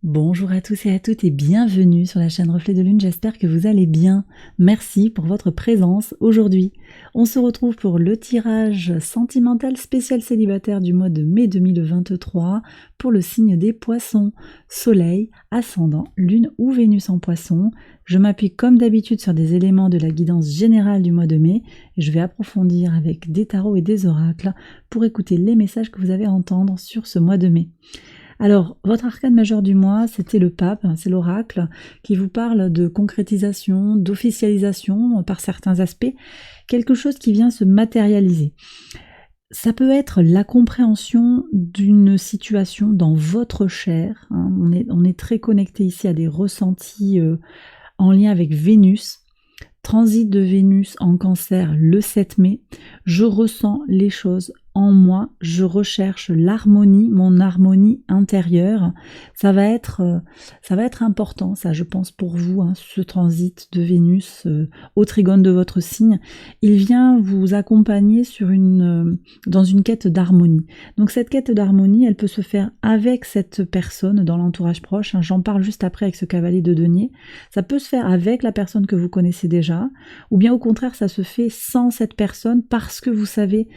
Bonjour à tous et à toutes et bienvenue sur la chaîne Reflet de Lune, j'espère que vous allez bien. Merci pour votre présence aujourd'hui. On se retrouve pour le tirage sentimental spécial célibataire du mois de mai 2023 pour le signe des poissons, soleil, ascendant, lune ou Vénus en poisson. Je m'appuie comme d'habitude sur des éléments de la guidance générale du mois de mai et je vais approfondir avec des tarots et des oracles pour écouter les messages que vous avez à entendre sur ce mois de mai. Alors, votre arcane majeur du mois, c'était le pape, c'est l'oracle, qui vous parle de concrétisation, d'officialisation par certains aspects, quelque chose qui vient se matérialiser. Ça peut être la compréhension d'une situation dans votre chair, hein. On est très connecté ici à des ressentis en lien avec Vénus. Transit de Vénus en Cancer le 7 mai, je ressens les choses en moi, je recherche l'harmonie, mon harmonie intérieure. Ça va être important, ça je pense pour vous, hein, ce transit de Vénus au trigone de votre signe. Il vient vous accompagner dans une quête d'harmonie. Donc cette quête d'harmonie, elle peut se faire avec cette personne dans l'entourage proche, hein, j'en parle juste après avec ce cavalier de denier. Ça peut se faire avec la personne que vous connaissez déjà, ou bien au contraire ça se fait sans cette personne parce que vous savez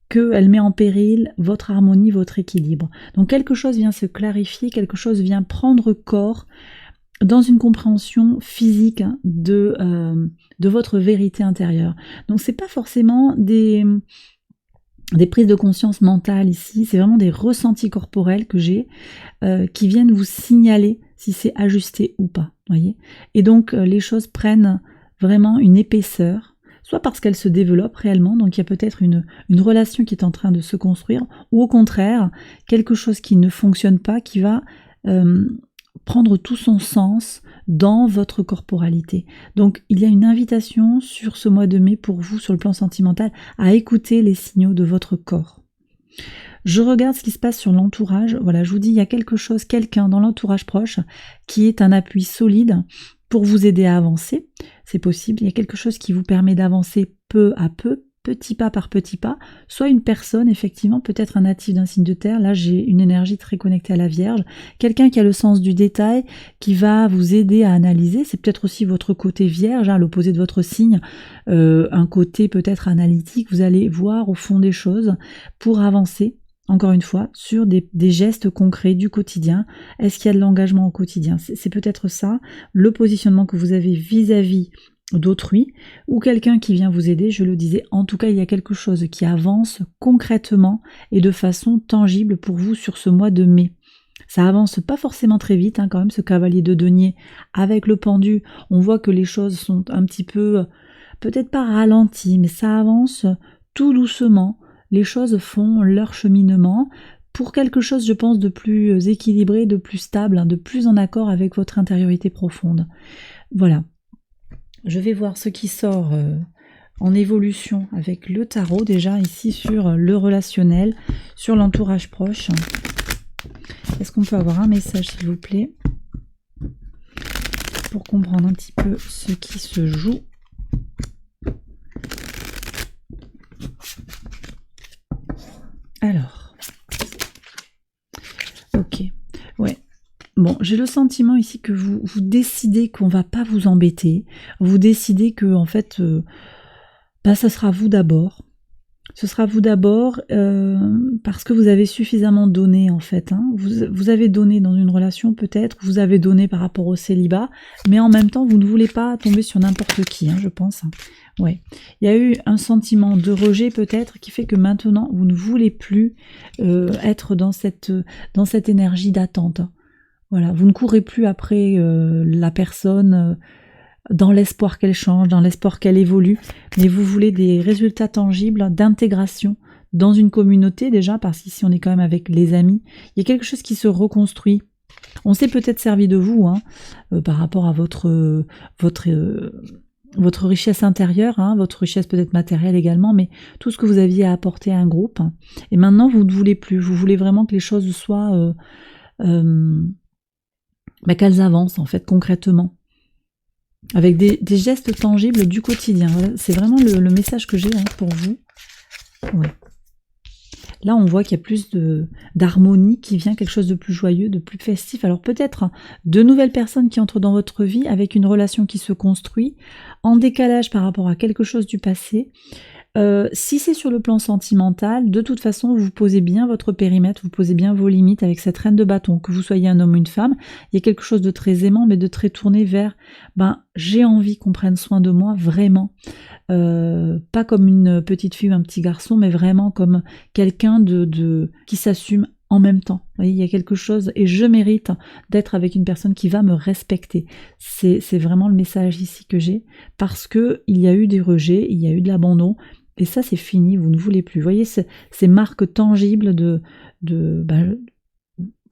qu'elle met en péril votre harmonie, votre équilibre. Donc quelque chose vient se clarifier, quelque chose vient prendre corps dans une compréhension physique, hein, de votre vérité intérieure. Donc c'est pas forcément des prises de conscience mentales ici, c'est vraiment des ressentis corporels que j'ai qui viennent vous signaler si c'est ajusté ou pas, voyez. Et donc les choses prennent vraiment une épaisseur, soit parce qu'elles se développent réellement, donc il y a peut-être une relation qui est en train de se construire, ou au contraire, quelque chose qui ne fonctionne pas, qui va prendre tout son sens dans votre corporalité. Donc il y a une invitation sur ce mois de mai pour vous, sur le plan sentimental, à écouter les signaux de votre corps. Je regarde ce qui se passe sur l'entourage. Voilà, je vous dis, il y a quelque chose, quelqu'un dans l'entourage proche qui est un appui solide pour vous aider à avancer. C'est possible, il y a quelque chose qui vous permet d'avancer peu à peu, petit pas par petit pas, soit une personne, effectivement, peut-être un natif d'un signe de terre, là j'ai une énergie très connectée à la Vierge, quelqu'un qui a le sens du détail, qui va vous aider à analyser, c'est peut-être aussi votre côté Vierge, hein, l'opposé de votre signe, un côté peut-être analytique, vous allez voir au fond des choses pour avancer. Encore une fois, sur des gestes concrets du quotidien. Est-ce qu'il y a de l'engagement au quotidien? C'est peut-être ça, le positionnement que vous avez vis-à-vis d'autrui, ou quelqu'un qui vient vous aider, je le disais. En tout cas, il y a quelque chose qui avance concrètement et de façon tangible pour vous sur ce mois de mai. Ça avance pas forcément très vite, hein, quand même, ce cavalier de denier avec le pendu. On voit que les choses sont un petit peu, peut-être pas ralenties, mais ça avance tout doucement. Les choses font leur cheminement pour quelque chose, je pense, de plus équilibré, de plus stable, hein, de plus en accord avec votre intériorité profonde. Voilà. Je vais voir ce qui sort en évolution avec le tarot, déjà ici sur le relationnel, sur l'entourage proche. Est-ce qu'on peut avoir un message, s'il vous plaît, pour comprendre un petit peu ce qui se joue? Alors, ok, ouais. Bon, j'ai le sentiment ici que vous décidez qu'on va pas vous embêter, vous décidez que en fait, ça sera vous d'abord. Ce sera vous d'abord parce que vous avez suffisamment donné en fait, hein. Vous avez donné dans une relation peut-être, vous avez donné par rapport au célibat, mais en même temps vous ne voulez pas tomber sur n'importe qui, hein, je pense. Ouais. Il y a eu un sentiment de rejet peut-être qui fait que maintenant vous ne voulez plus être dans cette énergie d'attente. Voilà, vous ne courez plus après la personne dans l'espoir qu'elle change, dans l'espoir qu'elle évolue, mais vous voulez des résultats tangibles d'intégration dans une communauté déjà, parce qu'ici on est quand même avec les amis. Il y a quelque chose qui se reconstruit. On s'est peut-être servi de vous, hein, par rapport à votre richesse intérieure, hein, votre richesse peut-être matérielle également, mais tout ce que vous aviez à apporter à un groupe. Et maintenant vous ne voulez plus, vous voulez vraiment que les choses soient qu'elles avancent en fait concrètement, avec des gestes tangibles du quotidien. Voilà, c'est vraiment le message que j'ai, hein, pour vous. Ouais. Là, on voit qu'il y a plus d'harmonie qui vient, quelque chose de plus joyeux, de plus festif. Alors peut-être de nouvelles personnes qui entrent dans votre vie avec une relation qui se construit, en décalage par rapport à quelque chose du passé. Si c'est sur le plan sentimental, de toute façon, vous posez bien votre périmètre, vous posez bien vos limites avec cette reine de bâton, que vous soyez un homme ou une femme. Il y a quelque chose de très aimant, mais de très tourné vers j'ai envie qu'on prenne soin de moi, vraiment. Pas comme une petite fille ou un petit garçon, mais vraiment comme quelqu'un qui s'assume en même temps. Vous voyez, il y a quelque chose, et je mérite d'être avec une personne qui va me respecter. C'est vraiment le message ici que j'ai, parce que il y a eu des rejets, il y a eu de l'abandon, et ça c'est fini, vous ne voulez plus. Vous voyez, ces marques tangibles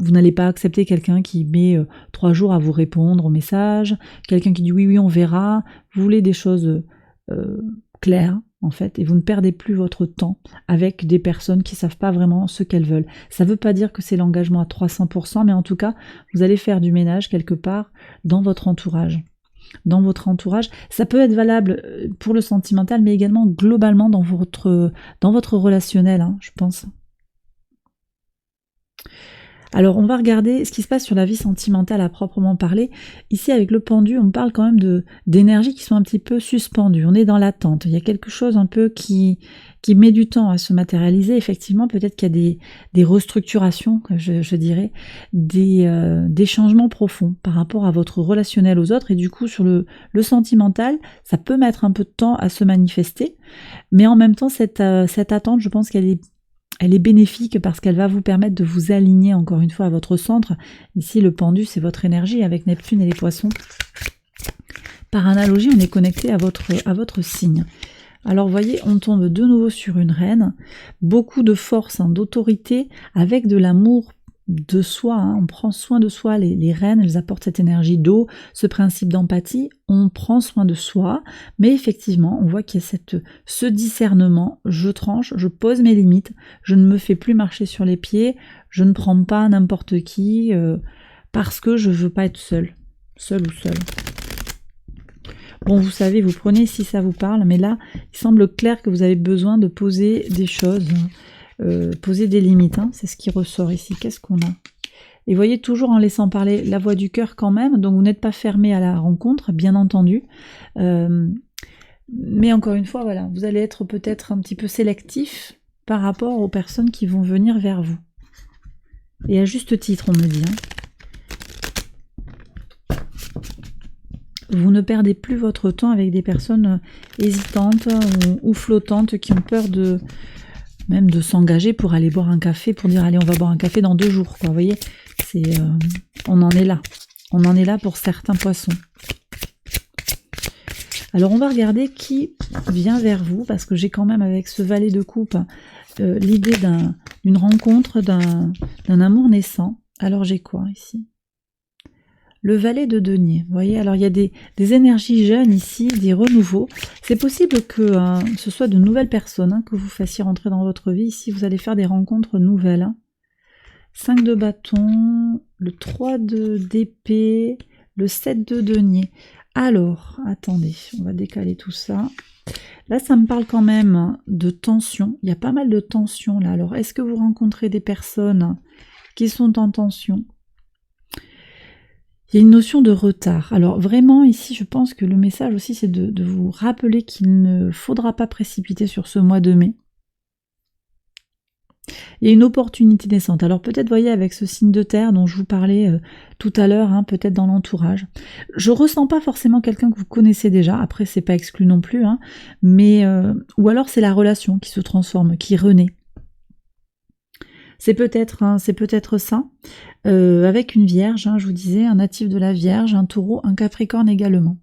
vous n'allez pas accepter quelqu'un qui met 3 jours à vous répondre au message, quelqu'un qui dit oui, on verra. Vous voulez des choses claires, en fait, et vous ne perdez plus votre temps avec des personnes qui ne savent pas vraiment ce qu'elles veulent. Ça ne veut pas dire que c'est l'engagement à 300%, mais en tout cas, vous allez faire du ménage quelque part dans votre entourage. Dans votre entourage, ça peut être valable pour le sentimental, mais également globalement dans votre relationnel, je pense. Alors on va regarder ce qui se passe sur la vie sentimentale à proprement parler. Ici avec le pendu, on parle quand même d'énergies qui sont un petit peu suspendues. On est dans l'attente. Il y a quelque chose un peu qui met du temps à se matérialiser. Effectivement, peut-être qu'il y a des restructurations, je dirais, des changements profonds par rapport à votre relationnel aux autres. Et du coup, sur le sentimental, ça peut mettre un peu de temps à se manifester. Mais en même temps, cette attente, je pense qu'elle est bénéfique parce qu'elle va vous permettre de vous aligner encore une fois à votre centre. Ici, le pendu, c'est votre énergie avec Neptune et les poissons. Par analogie, on est connecté à votre signe. Alors, vous voyez, on tombe de nouveau sur une reine. Beaucoup de force, d'autorité, avec de l'amour de soi, on prend soin de soi, les reines, elles apportent cette énergie d'eau, ce principe d'empathie, on prend soin de soi, mais effectivement, on voit qu'il y a ce discernement, je tranche, je pose mes limites, je ne me fais plus marcher sur les pieds, je ne prends pas n'importe qui, parce que je veux pas être seule ou seule. Bon, vous savez, vous prenez si ça vous parle, mais là, il semble clair que vous avez besoin de poser des choses, poser des limites, c'est ce qui ressort ici. Qu'est-ce qu'on a? Et voyez, toujours en laissant parler la voix du cœur quand même, donc vous n'êtes pas fermé à la rencontre, bien entendu. Mais encore une fois, voilà, vous allez être peut-être un petit peu sélectif par rapport aux personnes qui vont venir vers vous. Et à juste titre, on me dit. Vous ne perdez plus votre temps avec des personnes hésitantes ou flottantes qui ont peur même de s'engager pour aller boire un café, pour dire allez on va boire un café dans 2 jours, quoi. Vous voyez, on en est là. On en est là pour certains poissons. Alors on va regarder qui vient vers vous, parce que j'ai quand même avec ce valet de coupe l'idée d'une rencontre, d'un amour naissant. Alors j'ai quoi ici? Le valet de denier, vous voyez, alors il y a des énergies jeunes ici, des renouveaux. C'est possible que ce soit de nouvelles personnes que vous fassiez rentrer dans votre vie. Ici, vous allez faire des rencontres nouvelles. 5 de bâton, le 3 d'épée, le 7 de denier. Alors, attendez, on va décaler tout ça. Là, ça me parle quand même de tension. Il y a pas mal de tension là. Alors, est-ce que vous rencontrez des personnes qui sont en tension ? Il y a une notion de retard. Alors vraiment ici, je pense que le message aussi, c'est de vous rappeler qu'il ne faudra pas précipiter sur ce mois de mai. Il y a une opportunité naissante. Alors peut-être, voyez, avec ce signe de terre dont je vous parlais tout à l'heure, peut-être dans l'entourage. Je ressens pas forcément quelqu'un que vous connaissez déjà. Après, c'est pas exclu non plus, mais ou alors c'est la relation qui se transforme, qui renaît. C'est peut-être ça, avec une vierge, je vous disais, un natif de la vierge, un taureau, un capricorne également.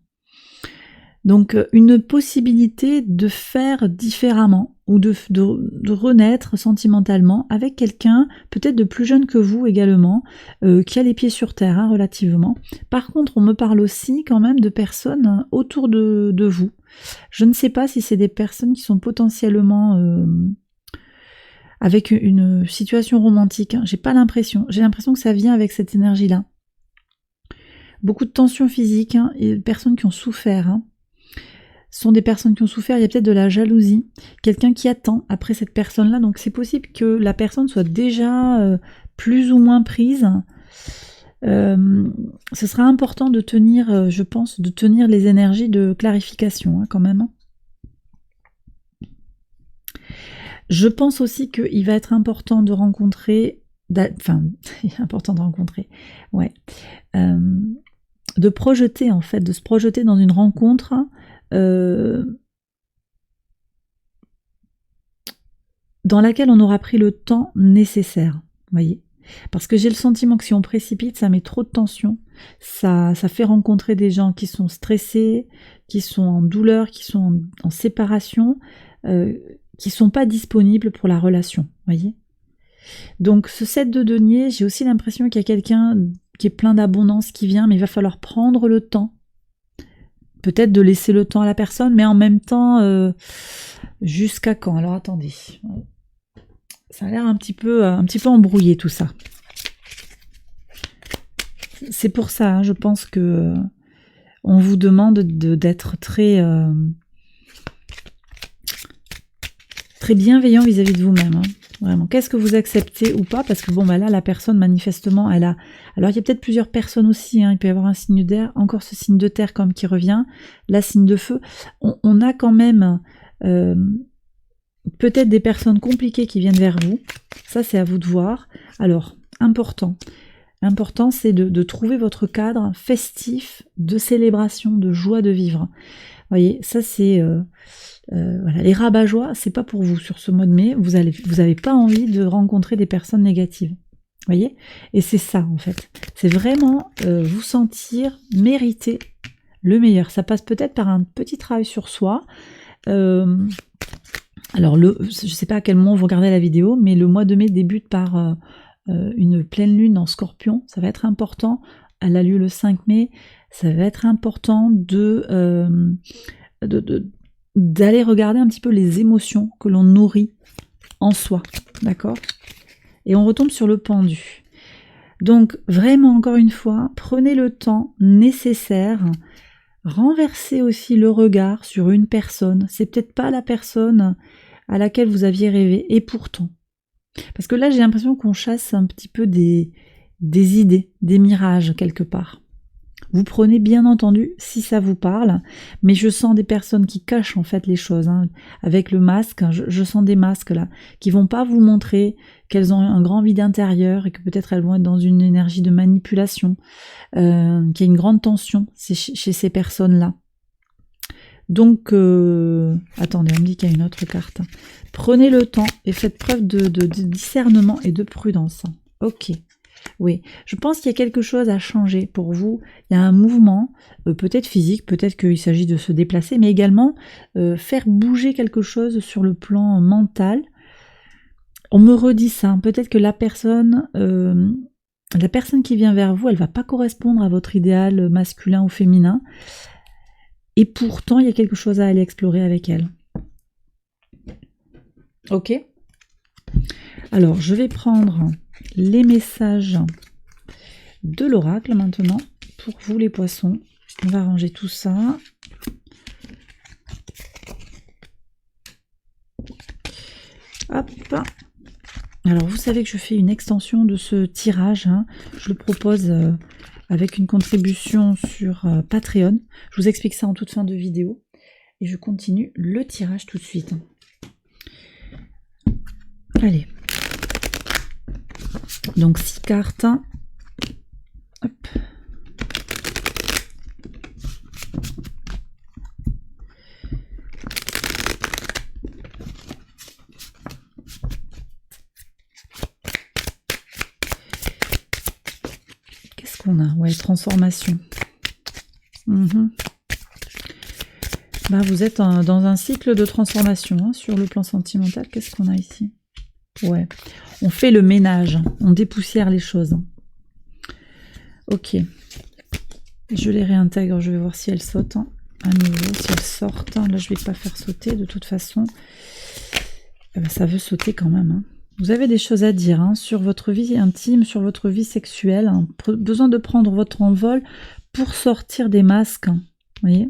Donc une possibilité de faire différemment ou de renaître sentimentalement avec quelqu'un peut-être de plus jeune que vous également, qui a les pieds sur terre relativement. Par contre, on me parle aussi quand même de personnes autour de vous. Je ne sais pas si c'est des personnes qui sont potentiellement avec une situation romantique, j'ai pas l'impression. J'ai l'impression que ça vient avec cette énergie-là. Beaucoup de tensions physiques et de personnes qui ont souffert. sont des personnes qui ont souffert, il y a peut-être de la jalousie, quelqu'un qui attend après cette personne-là, donc c'est possible que la personne soit déjà plus ou moins prise. Ce sera important de tenir, je pense, de tenir les énergies de clarification quand même. Je pense aussi qu'il va être important de rencontrer, de projeter en fait, de se projeter dans une rencontre dans laquelle on aura pris le temps nécessaire, voyez. Parce que j'ai le sentiment que si on précipite, ça met trop de tension, ça fait rencontrer des gens qui sont stressés, qui sont en douleur, qui sont en séparation, qui sont pas disponibles pour la relation, voyez. Donc ce 7 de denier, j'ai aussi l'impression qu'il y a quelqu'un qui est plein d'abondance qui vient, mais il va falloir prendre le temps, peut-être de laisser le temps à la personne, mais en même temps, jusqu'à quand? Alors attendez, ça a l'air un petit peu embrouillé tout ça. C'est pour ça, je pense que on vous demande d'être très bienveillant vis-à-vis de vous-même. Vraiment. Qu'est-ce que vous acceptez ou pas? Parce que bon, bah là, la personne, manifestement, elle a... Alors, il y a peut-être plusieurs personnes aussi, il peut y avoir un signe d'air, encore ce signe de terre comme qui revient, là, signe de feu. On a quand même peut-être des personnes compliquées qui viennent vers vous. Ça, c'est à vous de voir. Alors, important, c'est de trouver votre cadre festif de célébration, de joie de vivre. Vous voyez, ça, c'est... voilà, les rabat-joie, c'est pas pour vous sur ce mois de mai. Vous avez pas envie de rencontrer des personnes négatives, voyez. Et c'est ça en fait. C'est vraiment vous sentir mériter le meilleur. Ça passe peut-être par un petit travail sur soi. Alors je sais pas à quel moment vous regardez la vidéo, mais le mois de mai débute par une pleine lune en Scorpion. Ça va être important. Elle a lieu le 5 mai. Ça va être important d'aller regarder un petit peu les émotions que l'on nourrit en soi, d'accord? Et on retombe sur le pendu. Donc, vraiment, encore une fois, prenez le temps nécessaire, renversez aussi le regard sur une personne. C'est peut-être pas la personne à laquelle vous aviez rêvé, et pourtant. Parce que là, j'ai l'impression qu'on chasse un petit peu des idées, des mirages, quelque part. Vous prenez bien entendu si ça vous parle, mais je sens des personnes qui cachent en fait les choses. Avec le masque, je sens des masques là, qui vont pas vous montrer qu'elles ont un grand vide intérieur et que peut-être elles vont être dans une énergie de manipulation, qu'il y a une grande tension chez ces personnes-là. Donc, attendez, on me dit qu'il y a une autre carte. Prenez le temps et faites preuve de discernement et de prudence. Ok. Oui, je pense qu'il y a quelque chose à changer pour vous. Il y a un mouvement, peut-être physique, peut-être qu'il s'agit de se déplacer, mais également faire bouger quelque chose sur le plan mental. On me redit ça, peut-être que la personne qui vient vers vous, elle va pas correspondre à votre idéal masculin ou féminin, et pourtant il y a quelque chose à aller explorer avec elle. Ok ? Alors, je vais prendre les messages de l'oracle maintenant pour vous les poissons. On va ranger tout ça. Hop. Alors vous savez que je fais une extension de ce tirage. Je le propose avec une contribution sur Patreon. Je vous explique ça en toute fin de vidéo. Et je continue le tirage tout de suite. Allez. Donc 6 cartes. Hop. Qu'est-ce qu'on a? Ouais, transformation. Bah, vous êtes dans un cycle de transformation sur le plan sentimental. Qu'est-ce qu'on a ici? Ouais, on fait le ménage, on dépoussière les choses. Ok, je les réintègre, je vais voir si elles sautent à nouveau, si elles sortent. Là, je ne vais pas faire sauter, de toute façon. Ça veut sauter quand même. Vous avez des choses à dire sur votre vie intime, sur votre vie sexuelle. Besoin de prendre votre envol pour sortir des masques. Vous voyez ?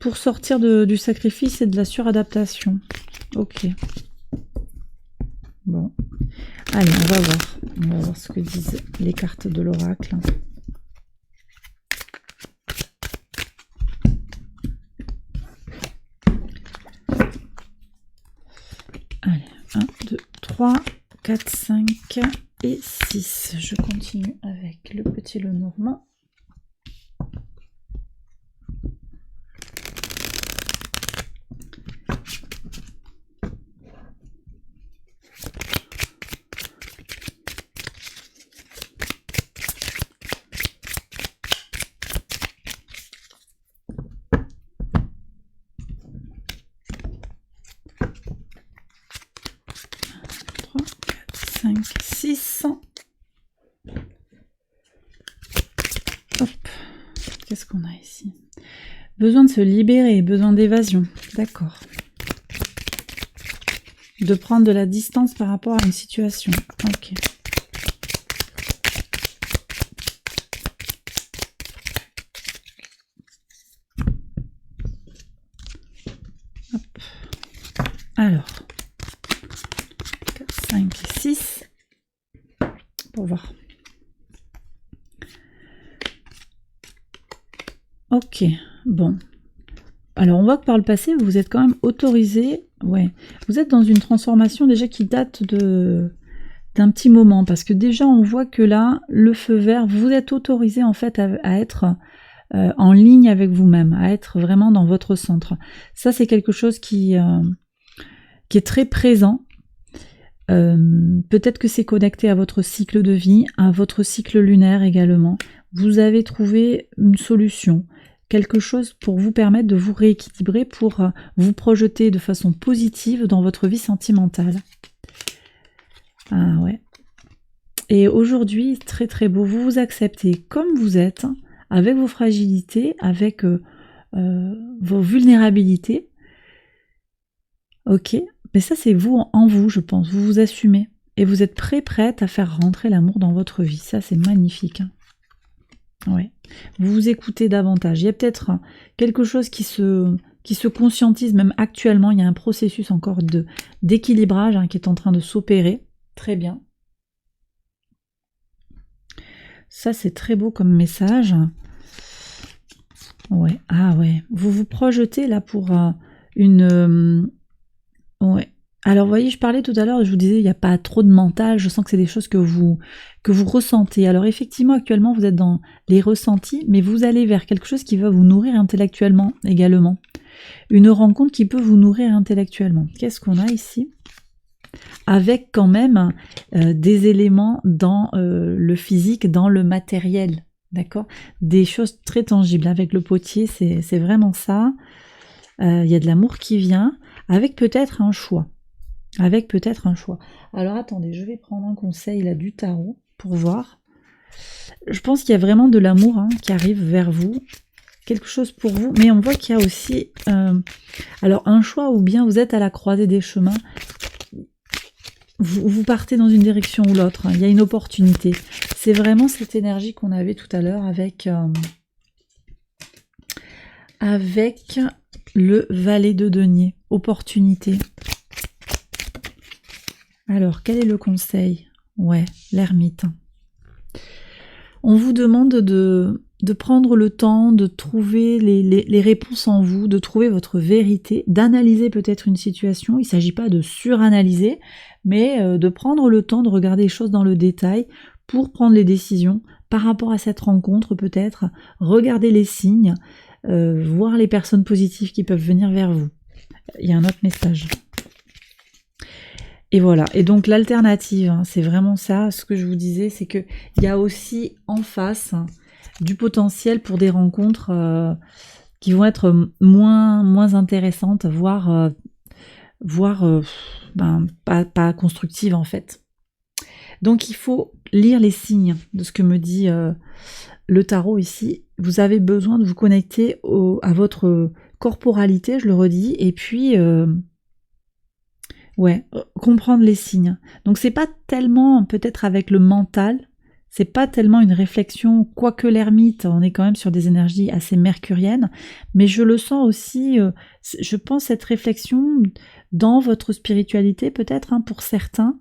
pour sortir du sacrifice et de la suradaptation. Ok. Bon. Allez, on va voir. On va voir ce que disent les cartes de l'oracle. Allez, 1, 2, 3, 4, 5 et 6. Je continue avec le petit Lenormand. Hop, qu'est-ce qu'on a ici? Besoin de se libérer, besoin d'évasion, d'accord. De prendre de la distance par rapport à une situation, ok. Hop. Alors, 4, 5 et 6, pour voir. Ok, bon. Alors, on voit que par le passé, vous êtes quand même autorisé. Ouais, vous êtes dans une transformation déjà qui date d'un petit moment. Parce que déjà, on voit que là, le feu vert, vous êtes autorisé en fait à être en ligne avec vous-même, à être vraiment dans votre centre. Ça, c'est quelque chose qui est très présent. Peut-être que c'est connecté à votre cycle de vie, à votre cycle lunaire également. Vous avez trouvé une solution, quelque chose pour vous permettre de vous rééquilibrer, pour vous projeter de façon positive dans votre vie sentimentale. Ah ouais. Et aujourd'hui, très très beau, vous vous acceptez comme vous êtes, avec vos fragilités, avec vos vulnérabilités. Ok, mais ça c'est vous en vous, je pense, vous vous assumez. Et vous êtes prête à faire rentrer l'amour dans votre vie, ça c'est magnifique. Ouais. Vous vous écoutez davantage. Il y a peut-être quelque chose qui se conscientise même actuellement. Il y a un processus encore d'équilibrage qui est en train de s'opérer. Très bien. Ça, c'est très beau comme message. Ouais. Ah ouais. Vous vous projetez là pour ouais. Alors, vous voyez, je parlais tout à l'heure, je vous disais, il n'y a pas trop de mental, je sens que c'est des choses que vous ressentez. Alors, effectivement, actuellement, vous êtes dans les ressentis, mais vous allez vers quelque chose qui va vous nourrir intellectuellement également. Une rencontre qui peut vous nourrir intellectuellement. Qu'est-ce qu'on a ici? Avec quand même des éléments dans le physique, dans le matériel, d'accord? Des choses très tangibles. Avec le potier, c'est vraiment ça. Il y a de l'amour qui vient, avec peut-être un choix. Avec peut-être un choix. Alors attendez, je vais prendre un conseil là du tarot pour voir. Je pense qu'il y a vraiment de l'amour qui arrive vers vous, quelque chose pour vous, mais on voit qu'il y a aussi alors un choix, ou bien vous êtes à la croisée des chemins, vous partez dans une direction ou l'autre, il y a une opportunité. C'est vraiment cette énergie qu'on avait tout à l'heure avec le valet de denier, opportunité. Alors, quel est le conseil? Ouais, l'ermite. On vous demande de prendre le temps de trouver les réponses en vous, de trouver votre vérité, d'analyser peut-être une situation. Il ne s'agit pas de suranalyser, mais de prendre le temps de regarder les choses dans le détail pour prendre les décisions par rapport à cette rencontre peut-être, regarder les signes, voir les personnes positives qui peuvent venir vers vous. Il y a un autre message. Et voilà, et donc l'alternative, c'est vraiment ça, ce que je vous disais, c'est qu'il y a aussi en face du potentiel pour des rencontres qui vont être moins intéressantes, voire pas constructives en fait. Donc il faut lire les signes de ce que me dit le tarot ici. Vous avez besoin de vous connecter à votre corporalité, je le redis, et puis... comprendre les signes. Donc c'est pas tellement peut-être avec le mental, C'est pas tellement une réflexion, quoique l'ermite, on est quand même sur des énergies assez mercuriennes, mais je le sens aussi, je pense cette réflexion dans votre spiritualité peut-être, hein, pour certains,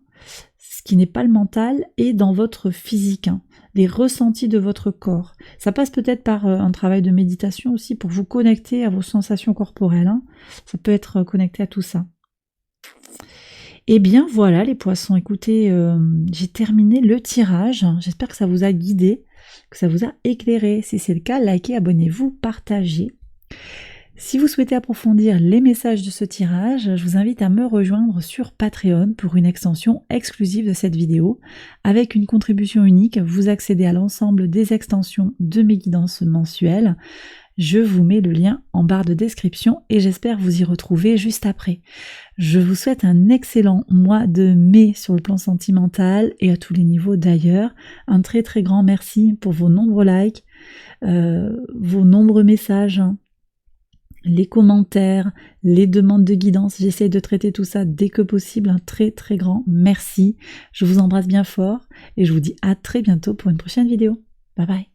ce qui n'est pas le mental, et dans votre physique, hein, les ressentis de votre corps. Ça passe peut-être par un travail de méditation aussi pour vous connecter à vos sensations corporelles, hein. Ça peut être connecté à tout ça. Eh bien voilà les poissons, écoutez, j'ai terminé le tirage, j'espère que ça vous a guidé, que ça vous a éclairé. Si c'est le cas, likez, abonnez-vous, partagez. Si vous souhaitez approfondir les messages de ce tirage, je vous invite à me rejoindre sur Patreon pour une extension exclusive de cette vidéo. Avec une contribution unique, vous accédez à l'ensemble des extensions de mes guidances mensuelles. Je vous mets le lien en barre de description et j'espère vous y retrouver juste après. Je vous souhaite un excellent mois de mai sur le plan sentimental et à tous les niveaux d'ailleurs. Un très très grand merci pour vos nombreux likes, vos nombreux messages, les commentaires, les demandes de guidance. J'essaie de traiter tout ça dès que possible. Un très très grand merci. Je vous embrasse bien fort et je vous dis à très bientôt pour une prochaine vidéo. Bye bye.